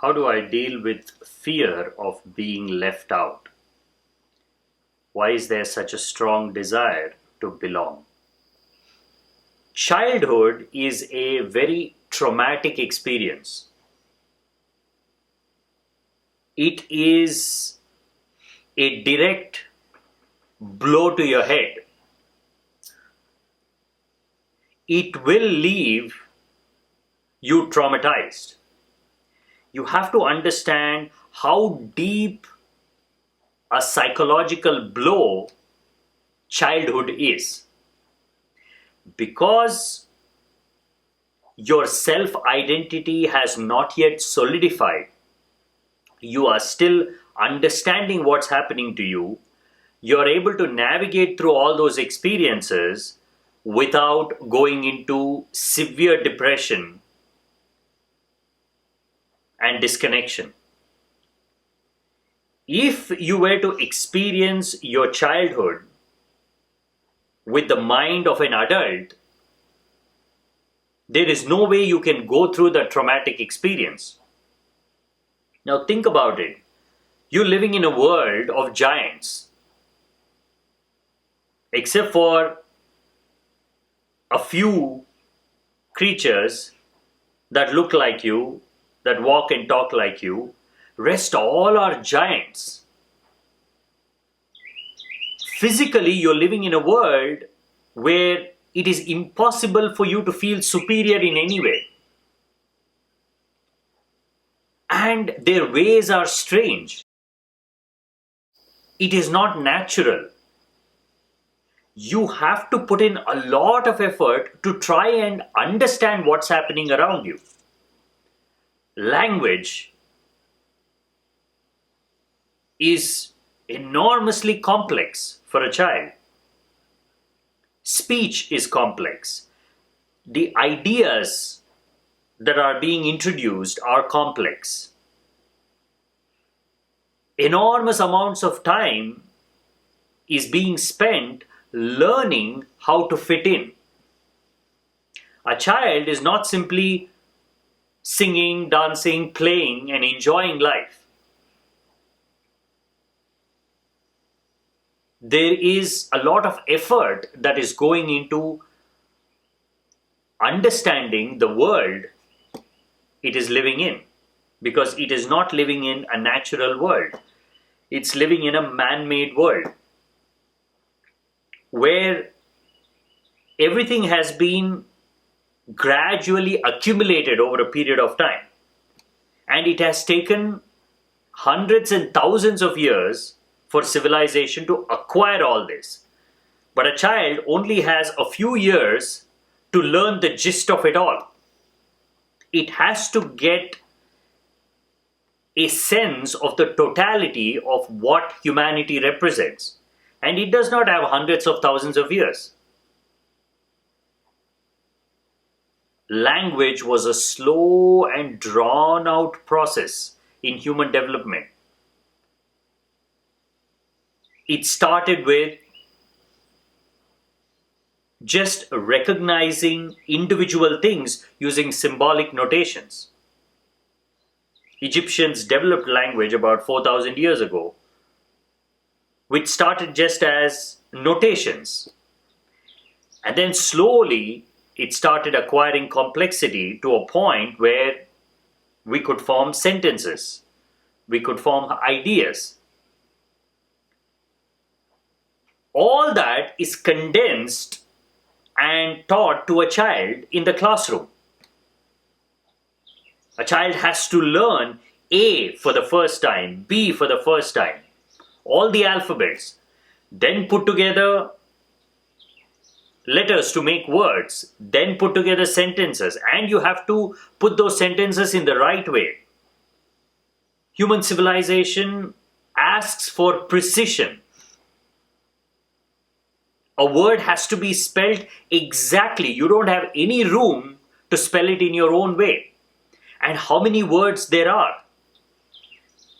How do I deal with fear of being left out? Why is there such a strong desire to belong? Childhood is a very traumatic experience. It is a direct blow to your head. It will leave you traumatized. You have to understand how deep a psychological blow childhood is. Because your self-identity has not yet solidified, you are still understanding what's happening to you, you're able to navigate through all those experiences without going into severe depression and disconnection. If you were to experience your childhood with the mind of an adult, there is no way you can go through the traumatic experience. Now think about it. You're living in a world of giants. Except for a few creatures that look like you, that walk and talk like you, rest all are giants. Physically, you're living in a world where it is impossible for you to feel superior in any way. And their ways are strange. It is not natural. You have to put in a lot of effort to try and understand what's happening around you. Language is enormously complex for a child. Speech is complex. The ideas that are being introduced are complex. Enormous amounts of time is being spent learning how to fit in. A child is not simply singing, dancing, playing, and enjoying life. There is a lot of effort that is going into understanding the world it is living in, because it is not living in a natural world. It's living in a man-made world where everything has been gradually accumulated over a period of time. And it has taken hundreds and thousands of years for civilization to acquire all this. But a child only has a few years to learn the gist of it all. It has to get a sense of the totality of what humanity represents. And it does not have hundreds of thousands of years. Language was a slow and drawn out process in human development. It started with just recognizing individual things using symbolic notations. Egyptians developed language about 4,000 years ago, which started just as notations. And then slowly it started acquiring complexity to a point where we could form sentences, we could form ideas. All that is condensed and taught to a child in the classroom. A child has to learn A for the first time, B for the first time, all the alphabets, then put together letters to make words, then put together sentences, and you have to put those sentences in the right way. Human civilization asks for precision. A word has to be spelled exactly. You don't have any room to spell it in your own way. And how many words there are,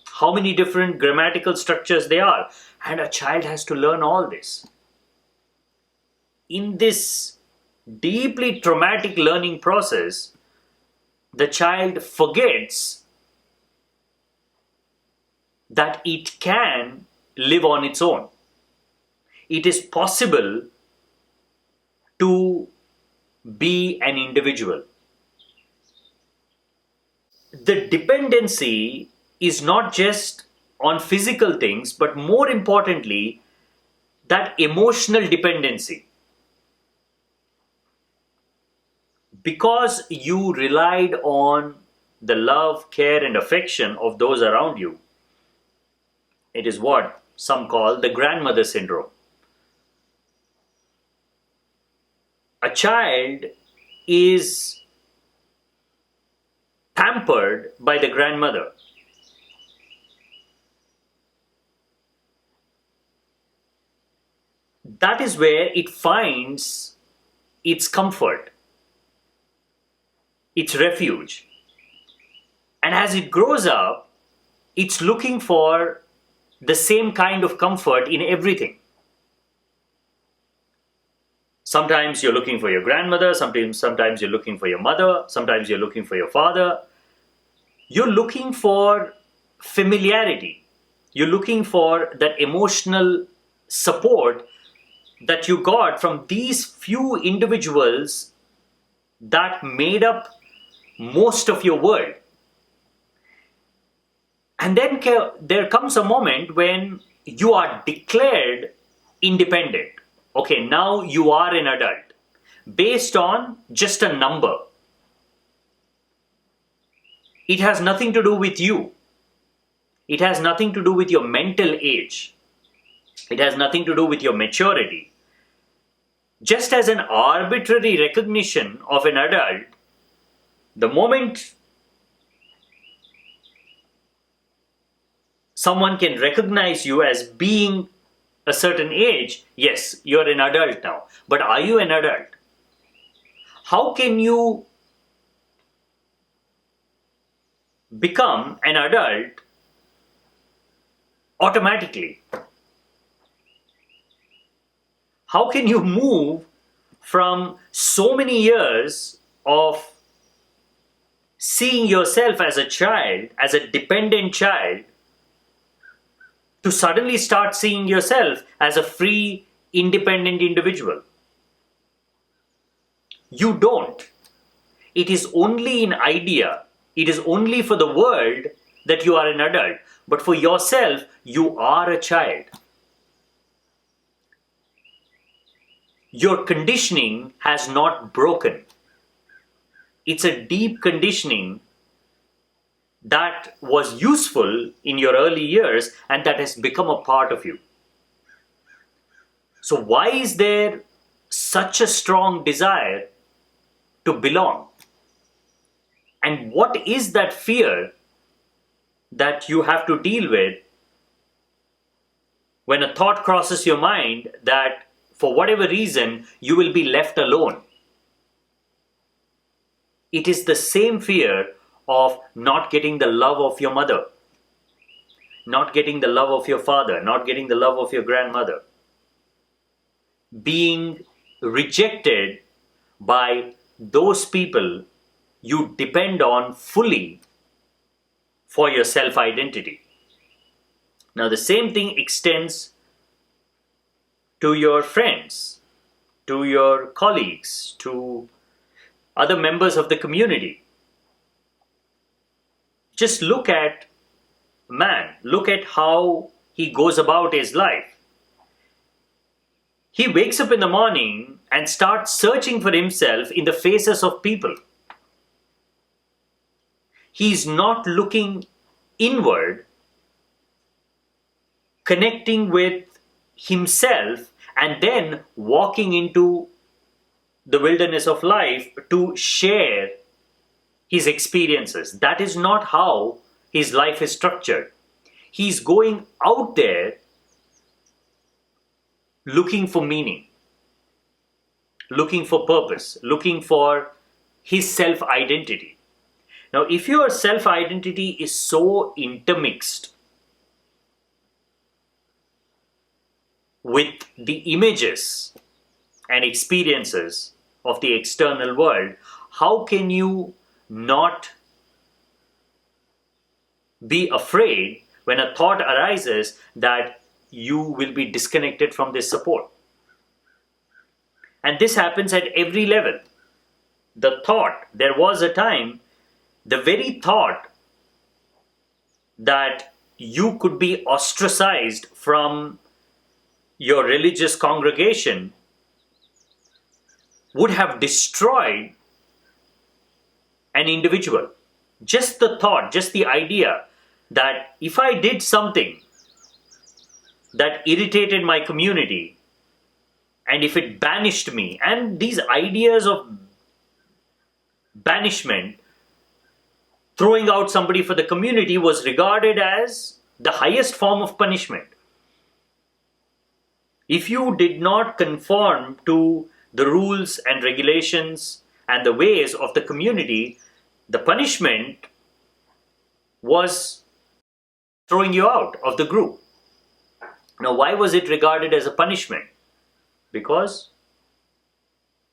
how many different grammatical structures there are, and a child has to learn all this. In this deeply traumatic learning process, the child forgets that it can live on its own. It is possible to be an individual. The dependency is not just on physical things, but more importantly, that emotional dependency. Because you relied on the love, care, and affection of those around you, it is what some call the grandmother syndrome. A child is pampered by the grandmother. That is where it finds its comfort, its refuge. And as it grows up, it's looking for the same kind of comfort in everything. Sometimes you're looking for your grandmother, sometimes you're looking for your mother, sometimes you're looking for your father. You're looking for familiarity. You're looking for that emotional support that you got from these few individuals that made up most of your world. And then there comes a moment when you are declared independent. Okay, now you are an adult based on just a number. It has nothing to do with you. It has nothing to do with your mental age. It has nothing to do with your maturity. Just as an arbitrary recognition of an adult, the moment someone can recognize you as being a certain age, yes, you're an adult now. But are you an adult? How can you become an adult automatically? How can you move from so many years of seeing yourself as a child, as a dependent child, to suddenly start seeing yourself as a free, independent individual? You don't. It is only in idea. It is only for the world that you are an adult. But for yourself, you are a child. Your conditioning has not broken. It's a deep conditioning that was useful in your early years and that has become a part of you. So why is there such a strong desire to belong? And what is that fear that you have to deal with when a thought crosses your mind that for whatever reason you will be left alone? It is the same fear of not getting the love of your mother, not getting the love of your father, not getting the love of your grandmother, being rejected by those people you depend on fully for your self-identity. Now, the same thing extends to your friends, to your colleagues, to other members of the community. Just look at man, look at how he goes about his life. He wakes up in the morning and starts searching for himself in the faces of people. He's not looking inward, connecting with himself, and then walking into the wilderness of life to share his experiences. That is not how his life is structured. He's going out there looking for meaning, looking for purpose, looking for his self-identity. Now, if your self-identity is so intermixed with the images and experiences of the external world, how can you not be afraid when a thought arises that you will be disconnected from this support. And this happens at every level. The thought, there was a time, the very thought that you could be ostracized from your religious congregation would have destroyed an individual. Just the thought, just the idea that if I did something that irritated my community, and if it banished me, and these ideas of banishment, throwing out somebody for the community, was regarded as the highest form of punishment. If you did not conform to the rules and regulations and the ways of the community, the punishment was throwing you out of the group. Now, why was it regarded as a punishment? Because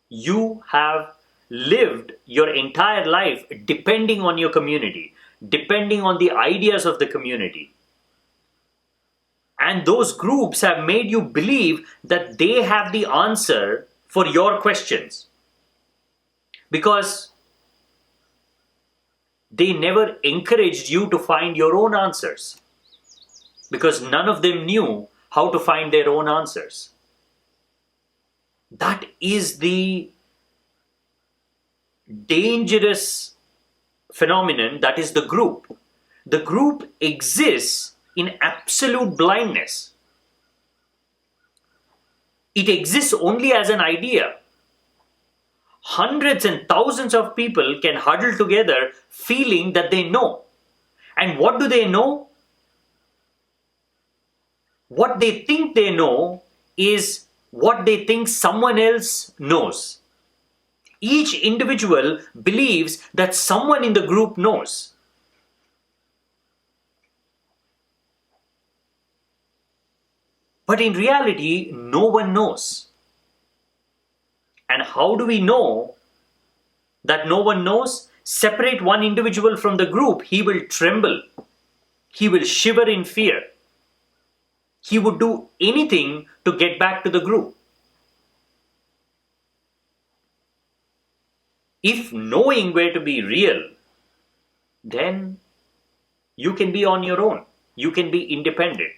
you have lived your entire life depending on your community, depending on the ideas of the community. And those groups have made you believe that they have the answer for your questions. Because they never encouraged you to find your own answers. Because none of them knew how to find their own answers. That is the dangerous phenomenon that is the group. The group exists in absolute blindness. It exists only as an idea. Hundreds and thousands of people can huddle together feeling that they know. And what do they know? What they think they know is what they think someone else knows. Each individual believes that someone in the group knows. But in reality, no one knows. And how do we know that no one knows? Separate one individual from the group, he will tremble. He will shiver in fear. He would do anything to get back to the group. If knowing were to be real, then you can be on your own. You can be independent.